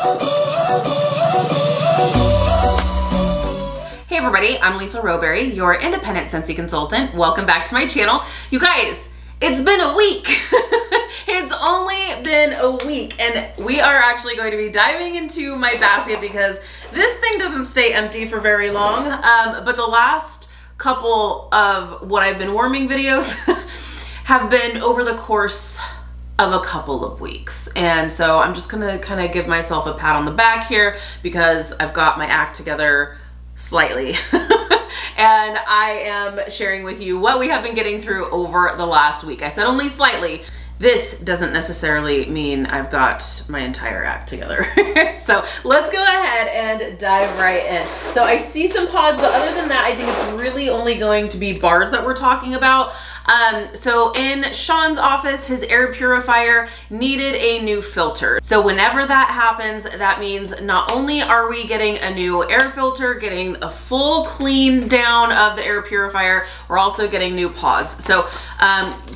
Hey everybody, I'm Lisa Rowberry, your independent Scentsy consultant. Welcome back to my channel. You guys, it's been a week. It's only been a week and we are actually going to be diving into my basket because this thing doesn't stay empty for very long. But the last couple of what I've been warming videos have been over the course of a couple of weeks. And so I'm just gonna kind of give myself a pat on the back here because I've got my act together slightly. And I am sharing with you what we have been getting through over the last week. I said only slightly. This doesn't necessarily mean I've got my entire act together. So let's go ahead and dive right in. So I see some pods, but other than that, I think it's really only going to be bars that we're talking about. So in Sean's office, his air purifier needed a new filter. So whenever that happens, that means not only are we getting a new air filter, getting a full clean down of the air purifier, we're also getting new pods. So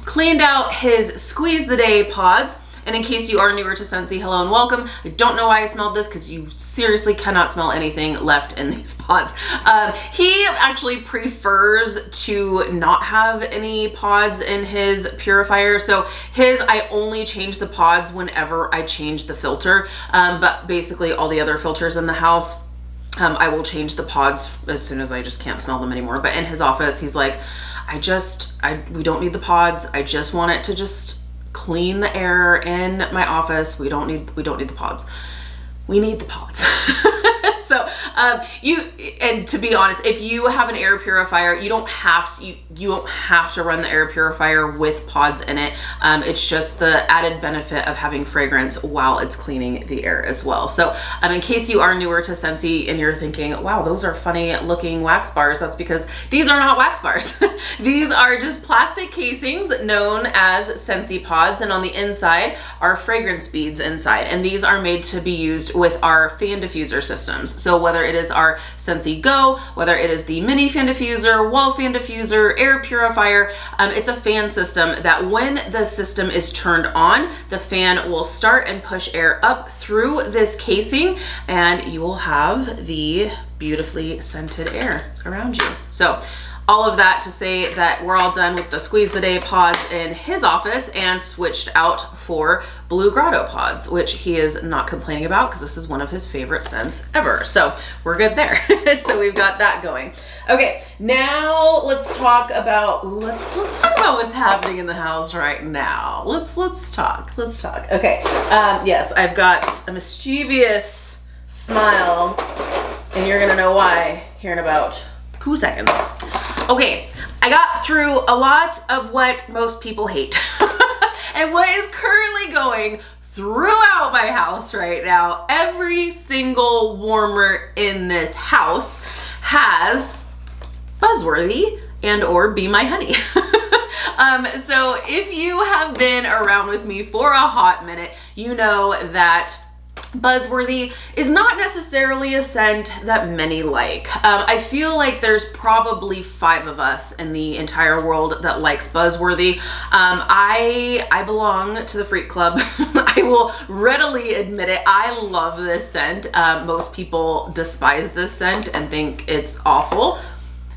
cleaned out his Squeeze the Day pods. And in case you are newer to Scentsy, hello and welcome. I don't know why I smelled this because you seriously cannot smell anything left in these pods. He actually prefers to not have any pods in his purifier. So his, I only change the pods whenever I change the filter. But basically all the other filters in the house, I will change the pods as soon as I just can't smell them anymore. But in his office, he's like, we don't need the pods. I just want it to just clean the air in my office. We don't need the pods. We need the pods. So and to be honest, if you have an air purifier, you don't have to run the air purifier with pods in it. It's just the added benefit of having fragrance while it's cleaning the air as well. So in case you are newer to Scentsy and you're thinking, wow, those are funny looking wax bars, that's because these are not wax bars. These are just plastic casings known as Scentsy pods, and on the inside are fragrance beads inside, and these are made to be used with our fan diffuser systems. So whether it is our Scentsy Go, whether it is the mini fan diffuser, wall fan diffuser, air purifier, it's a fan system that when the system is turned on, the fan will start and push air up through this casing and you will have the beautifully scented air around you. So all of that to say that we're all done with the Squeeze the Day pods in his office and switched out for Blue Grotto pods, which he is not complaining about because this is one of his favorite scents ever. So we're good there. So we've got that going. Okay, now let's talk about let's talk about what's happening in the house right now. Let's talk. Okay. Yes, I've got a mischievous smile, and you're gonna know why here in about 2 seconds. Okay, I got through a lot of what most people hate and what is currently going throughout my house right now. Every single warmer in this house has Buzzworthy and or Be My Honey. So if you have been around with me for a hot minute, you know that Buzzworthy is not necessarily a scent that many like. I feel like there's probably 5 of us in the entire world that likes Buzzworthy. I belong to the freak club. I will readily admit it. I love this scent. Most people despise this scent and think it's awful.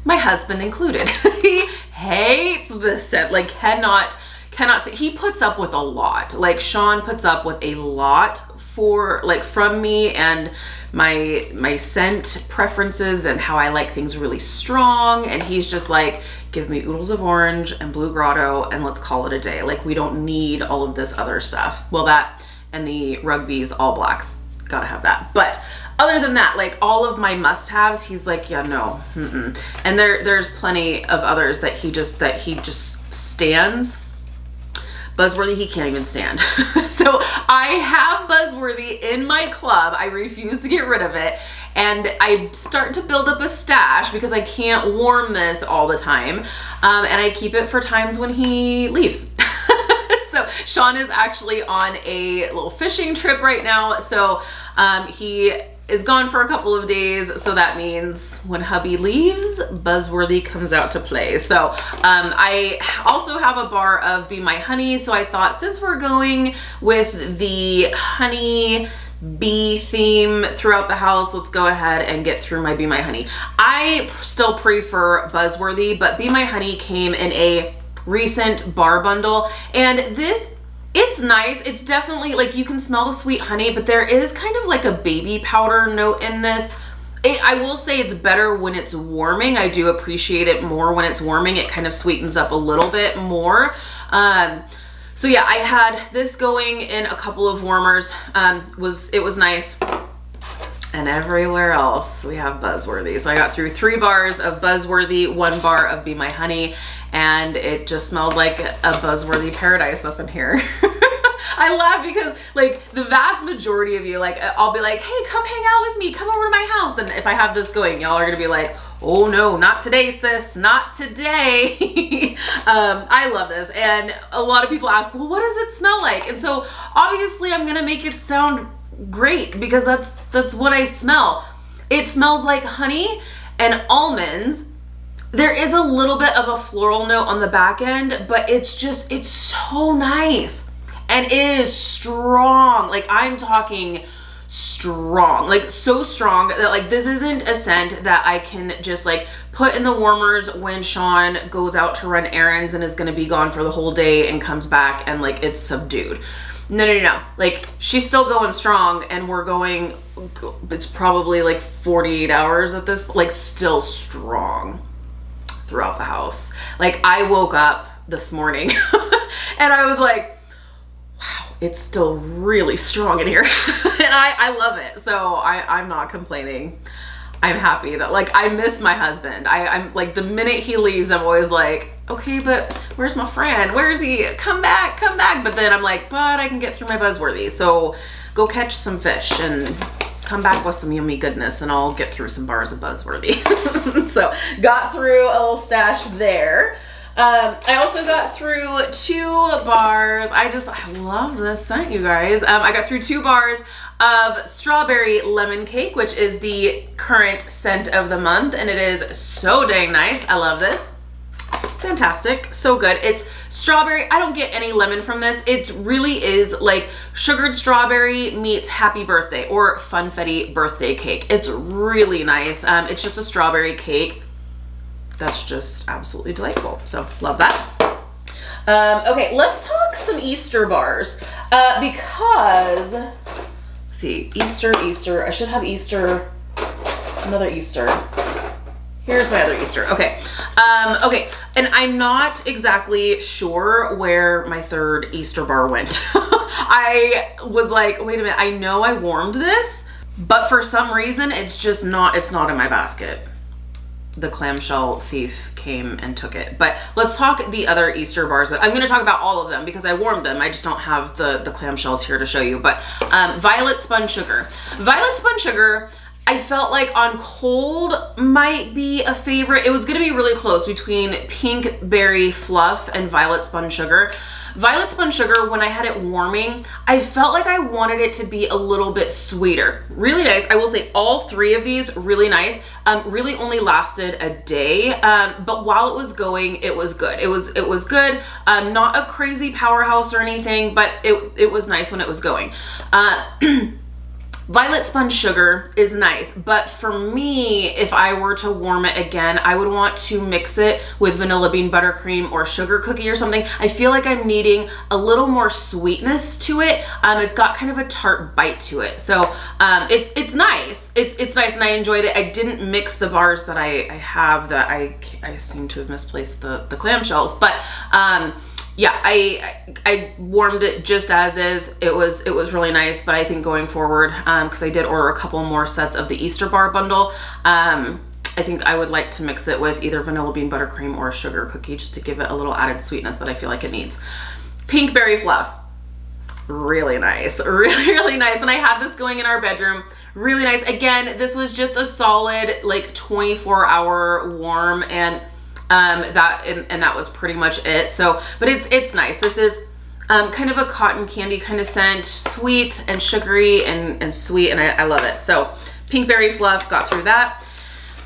My husband included. He hates this scent, like cannot say. He puts up with a lot. Like Sean puts up with a lot from me and my scent preferences and how I like things really strong, and he's just like, give me oodles of orange and Blue Grotto and let's call it a day. Like we don't need all of this other stuff. Well, that and the Rugby's All Blacks, gotta have that. But other than that, like all of my must-haves, he's like, yeah, no. And there's plenty of others that he just stands. Buzzworthy, he can't even stand. So I have Buzzworthy in my club. I refuse to get rid of it. And I start to build up a stash because I can't warm this all the time. And I keep it for times when he leaves. So Sean is actually on a little fishing trip right now. So he is gone for a couple of days, so that means when hubby leaves, Buzzworthy comes out to play. So I also have a bar of Be My Honey, so I thought since we're going with the honey bee theme throughout the house, let's go ahead and get through my Be My Honey. I still prefer Buzzworthy, but Be My Honey came in a recent bar bundle, and this, it's nice. It's definitely like, you can smell the sweet honey, but there is kind of like a baby powder note in this. I will say it's better when it's warming. I do appreciate it more when it's warming. It kind of sweetens up a little bit more. So yeah, I had this going in a couple of warmers. It was nice. And everywhere else we have Buzzworthy. So I got through 3 bars of Buzzworthy, 1 bar of Be My Honey, and it just smelled like a Buzzworthy paradise up in here. I laugh because like the vast majority of you, like I'll be like, hey, come hang out with me, come over to my house. And if I have this going, y'all are gonna be like, oh no, not today, sis, not today. I love this. And a lot of people ask, well, what does it smell like? And so obviously I'm gonna make it sound great because that's what I smell. It smells like honey and almonds. There is a little bit of a floral note on the back end, but it's so nice. And it is strong. Like, I'm talking strong, like so strong that like this isn't a scent that I can just like put in the warmers when Sean goes out to run errands and is gonna be gone for the whole day and comes back and like it's subdued. No. Like, she's still going strong, and we're going, it's probably like 48 hours at this, like still strong throughout the house. Like, I woke up this morning and I was like, wow, it's still really strong in here. And I love it. So I'm not complaining. I'm happy that, like, I miss my husband. I'm like, the minute he leaves, I'm always like, okay, but where's my friend? Where is he? Come back, come back. But then I'm like, but I can get through my Buzzworthy. So go catch some fish and come back with some yummy goodness, and I'll get through some bars of Buzzworthy. So got through a little stash there. I also got through 2 bars. I love this scent, you guys. I got through 2 bars of Strawberry Lemon Cake, which is the current scent of the month, and it is so dang nice. I love this. Fantastic, so good. It's strawberry. I don't get any lemon from this. It really is like sugared strawberry meets happy birthday or funfetti birthday cake. It's really nice. It's just a strawberry cake that's just absolutely delightful. So love that. Okay, let's talk some Easter bars because, let's see, Easter. I should have Easter, another Easter. Here's my other Easter. Okay. Okay. And I'm not exactly sure where my 3rd Easter bar went. I was like, wait a minute. I know I warmed this, but for some reason it's not in my basket. The clamshell thief came and took it. But let's talk the other Easter bars. I'm going to talk about all of them because I warmed them. I just don't have the clamshells here to show you. But Violet Spun Sugar. Violet Spun Sugar, I felt like on cold might be a favorite. It was going to be really close between Pink Berry Fluff and Violet Spun Sugar. Violet Spun Sugar, when I had it warming, I felt like I wanted it to be a little bit sweeter. Really nice. I will say all 3 of these really nice. Really only lasted a day, but while it was going, it was good. It was good. Not a crazy powerhouse or anything, but it was nice when it was going. Violet Spun Sugar is nice, but for me, if I were to warm it again, I would want to mix it with vanilla bean buttercream or sugar cookie or something. I feel like I'm needing a little more sweetness to it. It's got kind of a tart bite to it. So it's nice. It's nice, and I enjoyed it. I didn't mix the bars that I have that I seem to have misplaced the clamshells, but yeah, I warmed it just as is. It was really nice, but I think going forward, because I did order a couple more sets of the Easter bar bundle, I think I would like to mix it with either vanilla bean buttercream or a sugar cookie just to give it a little added sweetness that I feel like it needs. Pink Berry Fluff, really nice, really nice. And I had this going in our bedroom, really nice. Again, this was just a solid like 24-hour warm, and that was pretty much it. So, but it's nice. This is kind of a cotton candy kind of scent, sweet and sugary and sweet, and I love it. So Pink Berry Fluff, got through that.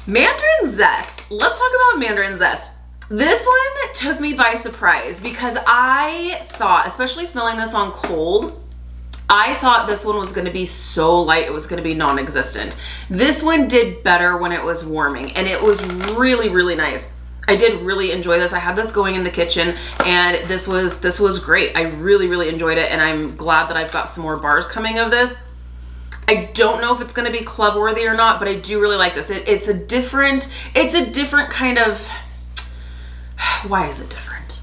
Mandarin Zest. Let's talk about Mandarin Zest. This one took me by surprise because I thought, especially smelling this on cold, I thought this one was going to be so light, it was going to be non-existent. This one did better when it was warming, and it was really, really nice. I did really enjoy this. I had this going in the kitchen, and this was great. I really, really enjoyed it, and I'm glad that I've got some more bars coming of this. I don't know if it's going to be club worthy or not, but I do really like this. It's a different kind of, why is it different?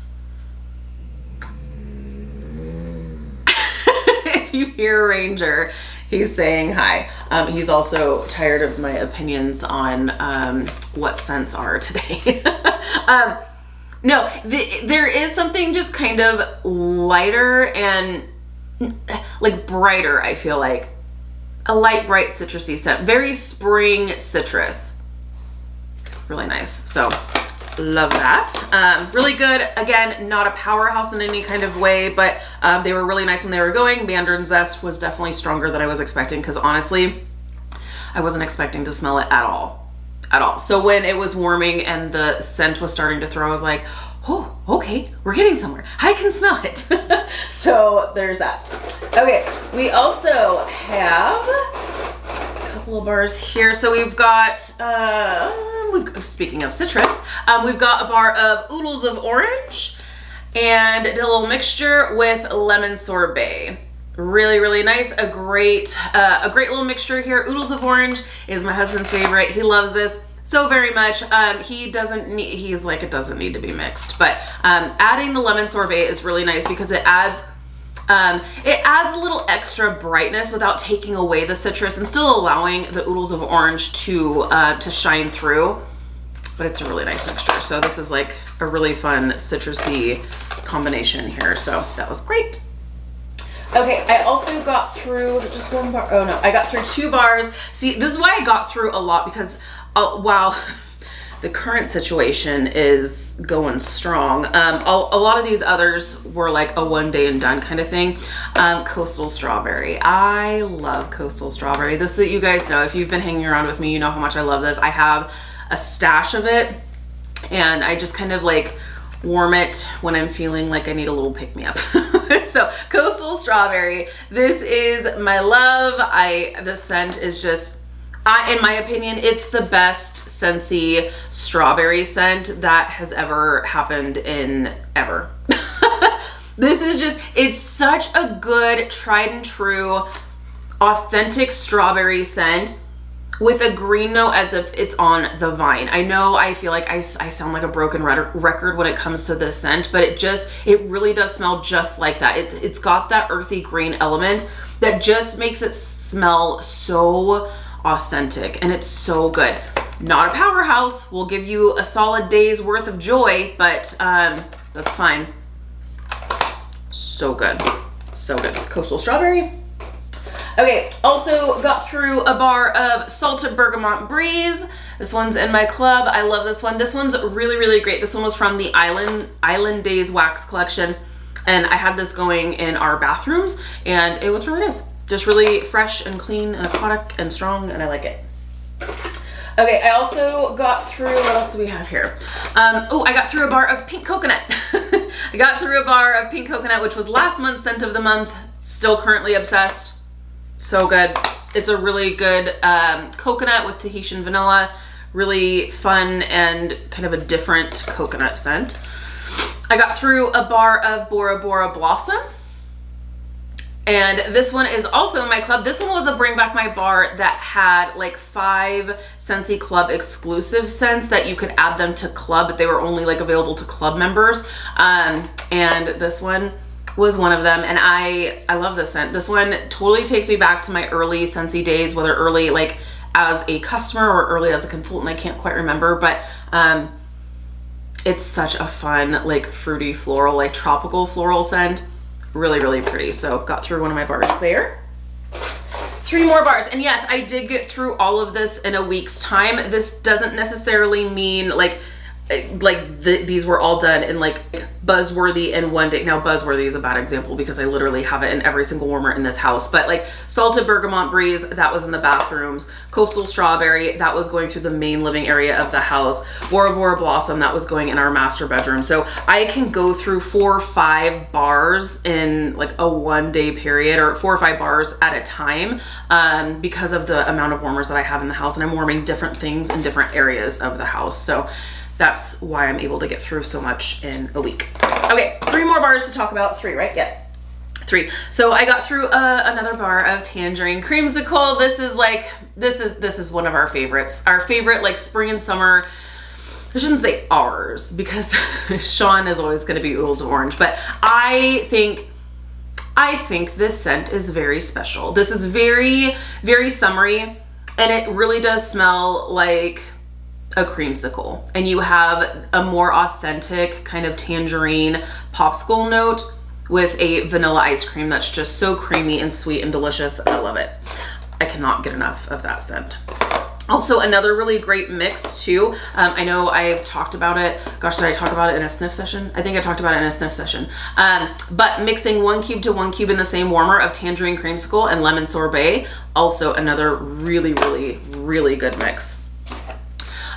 If you hear Ranger, he's saying hi. He's also tired of my opinions on what scents are today. No, there is something just kind of lighter and like brighter, I feel like. A light, bright citrusy scent. Very spring citrus. Really nice. So, love that. Really good. Again, not a powerhouse in any kind of way, but they were really nice when they were going. Mandarin Zest was definitely stronger than I was expecting, because honestly, I wasn't expecting to smell it at all. At all. So when it was warming and the scent was starting to throw, I was like, oh, okay, we're getting somewhere. I can smell it. So there's that. Okay, we also have a couple of bars here. So we've got, speaking of citrus, we've got a bar of oodles of orange and a little mixture with lemon sorbet. Really, really nice. A great little mixture here. Oodles of orange is my husband's favorite. He loves this so very much. He's like, it doesn't need to be mixed, but adding the lemon sorbet is really nice because it adds a little extra brightness without taking away the citrus and still allowing the oodles of orange to shine through. But it's a really nice mixture. So this is like a really fun citrusy combination here. So that was great. Okay, I also got through, was it just one bar? Oh no, I got through 2 bars. See, this is why I got through a lot, because while the current situation is going strong, a lot of these others were like a one day and done kind of thing. Coastal Strawberry. I love Coastal Strawberry. This, you guys know, if you've been hanging around with me, you know how much I love this. I have a stash of it, and I just kind of like warm it when I'm feeling like I need a little pick-me-up. So Coastal Strawberry, this is my love. The scent is just, in my opinion, it's the best Scentsy strawberry scent that has ever happened in ever. This is just, it's such a good, tried and true, authentic strawberry scent with a green note as if it's on the vine. I know I feel like I sound like a broken record when it comes to this scent, but it really does smell just like that. It's got that earthy green element that just makes it smell so authentic, and it's so good. Not a powerhouse, will give you a solid day's worth of joy, but that's fine. So good, so good. Coastal Strawberry. Okay, also got through a bar of Salted Bergamot Breeze. This one's in my club. I love this one. This one's really, really great. This one was from the Island Days Wax Collection, and I had this going in our bathrooms, and it was really nice. Just really fresh and clean and aquatic and strong, and I like it. Okay, I also got through, what else do we have here? Oh, I got through a bar of Pink Coconut. I got through a bar of Pink Coconut, which was last month's scent of the month. Still currently obsessed. So good. It's a really good coconut with Tahitian vanilla. Really fun and kind of a different coconut scent. I got through a bar of Bora Bora Blossom. And this one is also in my club. This one was a Bring Back My Bar that had like 5 Scentsy Club exclusive scents that you could add them to club, but they were only like available to club members. And this one was one of them, and I love this scent. This one totally takes me back to my early Scentsy days, whether early like as a customer or early as a consultant, I can't quite remember, but it's such a fun, like fruity floral, like tropical floral scent. Really, really pretty. So got through one of my bars there. 3 more bars, and yes, I did get through all of this in a week's time. This doesn't necessarily mean like, like these were all done in like buzzworthy in one day. Now buzzworthy is a bad example because I literally have it in every single warmer in this house, but like salted bergamot breeze, that was in the bathrooms. Coastal strawberry, that was going through the main living area of the house. Bora Bora blossom, that was going in our master bedroom. So I can go through 4 or 5 bars in like a 1 day period, or 4 or 5 bars at a time, because of the amount of warmers that I have in the house, and I'm warming different things in different areas of the house. So that's why I'm able to get through so much in a week. Okay, 3 more bars to talk about. 3, right? Yeah, 3. So I got through another bar of tangerine creamsicle. This is like, this is one of our favorites. Our favorite, like spring and summer. I shouldn't say ours because Sean is always going to be oodles of orange, but I think this scent is very special. This is very, very summery, and it really does smell like a creamsicle, and you have a more authentic kind of tangerine popsicle note with a vanilla ice cream that's just so creamy and sweet and delicious. I love it. I cannot get enough of that scent. Also, another really great mix too. I know I've talked about it. Gosh, did I talk about it in a sniff session? I think I talked about it in a sniff session. But mixing 1 cube to 1 cube in the same warmer of tangerine creamsicle and lemon sorbet, also another really, really, really good mix.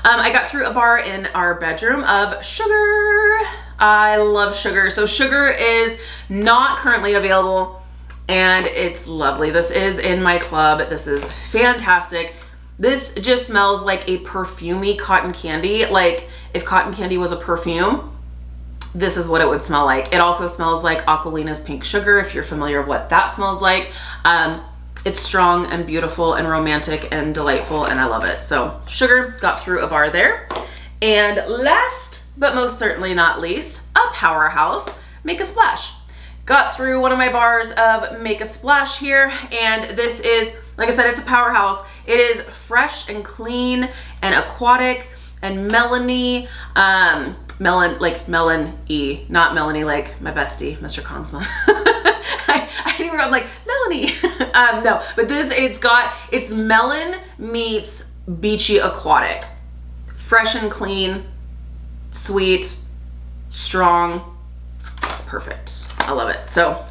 I got through a bar in our bedroom of sugar. I love sugar. So sugar is not currently available, and it's lovely. This is in my club. This is fantastic. This just smells like a perfumey cotton candy. Like if cotton candy was a perfume, this is what it would smell like. It also smells like Aquilina's pink sugar, if you're familiar with what that smells like. It's strong and beautiful and romantic and delightful, and I love it. So sugar, got through a bar there. And last but most certainly not least, a powerhouse, Make a Splash. Got through one of my bars of Make a Splash here, and this is, like I said, it's a powerhouse. It is fresh and clean and aquatic and melony, like melon-y, not Melanie like my bestie, Mr. Kongsma. I didn't even, I'm like, Melanie. No, but it's melon meets beachy aquatic. Fresh and clean, sweet, strong, perfect. I love it. So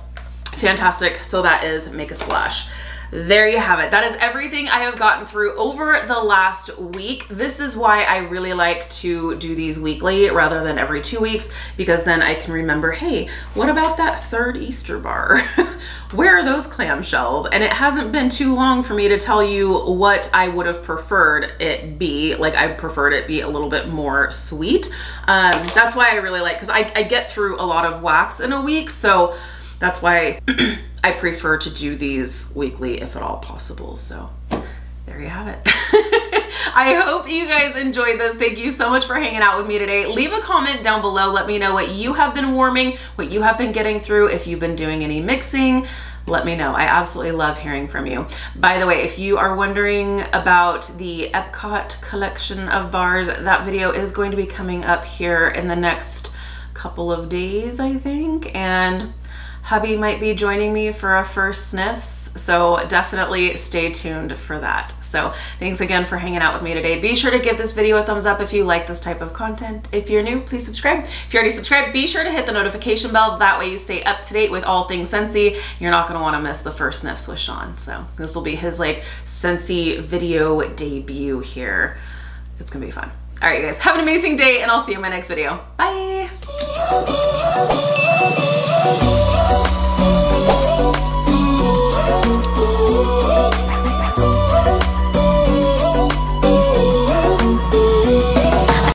fantastic. So that is Make a Splash. There you have it. That is everything I have gotten through over the last week. This is why I really like to do these weekly rather than every 2 weeks, because then I can remember, hey, what about that 3rd Easter bar? Where are those clamshells? And it hasn't been too long for me to tell you what I would have preferred it be. Like I preferred it be a little bit more sweet. That's why I really like, because I get through a lot of wax in a week, so that's why I prefer to do these weekly if at all possible. So there you have it. I hope you guys enjoyed this. Thank you so much for hanging out with me today. Leave a comment down below. Let me know what you have been warming, what you have been getting through. If you've been doing any mixing, let me know. I absolutely love hearing from you. By the way, if you are wondering about the Epcot collection of bars, that video is going to be coming up here in the next couple of days, I think. And hubby might be joining me for a first sniffs, so definitely stay tuned for that. So thanks again for hanging out with me today. Be sure to give this video a thumbs up if you like this type of content. If you're new, please subscribe. If you're already subscribed, be sure to hit the notification bell. That way you stay up to date with all things Scentsy. You're not gonna wanna miss the first sniffs with Sean. So this will be his like Scentsy video debut here. It's gonna be fun. All right, you guys, have an amazing day, and I'll see you in my next video. Bye.